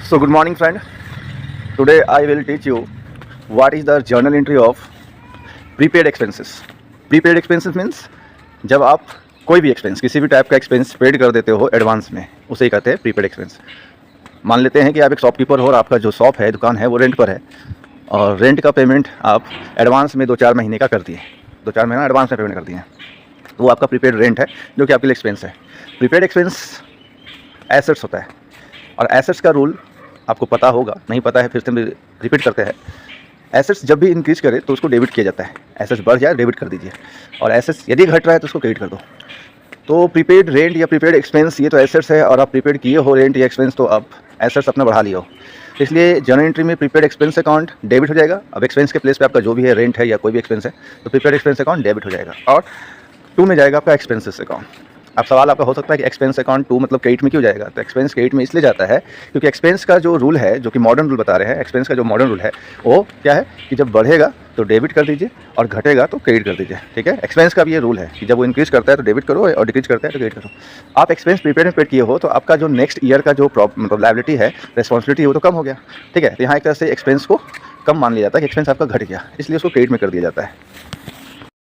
So good morning friend. Today I will teach you what is the journal entry of prepaid expenses. Prepaid expenses means जब आप कोई भी expense किसी भी type का expense paid कर देते हो एडवांस में, उसे ही कहते हैं प्रीपेड एक्सपेंस। मान लेते हैं कि आप एक शॉपकीपर हो और आपका जो शॉप है, दुकान है, वो रेंट पर है और रेंट का पेमेंट आप एडवांस में 2-4 महीने का कर दिए, 2-4 महीना एडवांस में पेमेंट कर दिए, तो वो आपका प्रीपेड रेंट है जो कि आपके लिए एक्सपेंस है। प्रीपेड एक्सपेंस एसेट्स होता है और एसेट्स का रूल आपको पता होगा, नहीं पता है फिर से रिपीट करते हैं। एसेट्स जब भी इंक्रीज करे तो उसको डेबिट किया जाता है। एसेट्स बढ़ जाए डेबिट कर दीजिए और एसेट्स यदि घट रहा है तो उसको क्रेडिट कर दो। तो प्रीपेड रेंट या प्रीपेड एक्सपेंस ये तो एसेट्स है और आप प्रीपेड किए हो रेंट या एक्सपेंस तो आप एसेट्स अपना बढ़ा लिए हो, इसलिए जर्नल एंट्री में प्रीपेड एक्सपेंस अकाउंट डेबिट हो जाएगा। अब एक्सपेंस के प्लेस पे आपका जो भी है रेंट है या कोई भी एक्सपेंस है तो प्रीपेड एक्सपेंस अकाउंट डेबिट हो जाएगा और 2 में जाएगा आपका एक्सपेंसेस अकाउंट। अब सवाल आपका हो सकता है कि एक्सपेंस अकाउंट 2 मतलब क्रेडिट में क्यों जाएगा? तो एक्सपेंस क्रेडिट में इसलिए जाता है क्योंकि एक्सपेंस का जो रूल है, जो कि मॉडर्न रूल बता रहे हैं, एक्सपेंस का जो मॉडर्न रूल है वो क्या है कि जब बढ़ेगा तो डेबिट कर दीजिए और घटेगा तो क्रेडिट कर दीजिए। ठीक है, एक्सपेंस का भी ये रूल है कि जब वो इंक्रीज करता है तो डेबिट करो और डिक्रीज करता है तो क्रेडिट करो। आप एक्सपेंस प्रीपेड में पेड किए हो तो आपका जो नेक्स्ट ईयर का जो मतलब लायबिलिटी है, रिस्पॉन्सिबिलिटी है, वो तो कम हो गया। ठीक है, तो यहाँ एक तरह से एक्सपेंस को कम मान लिया जाता है कि एक्सपेंस आपका घट गया, इसलिए उसको क्रेडिट में कर दिया जाता है।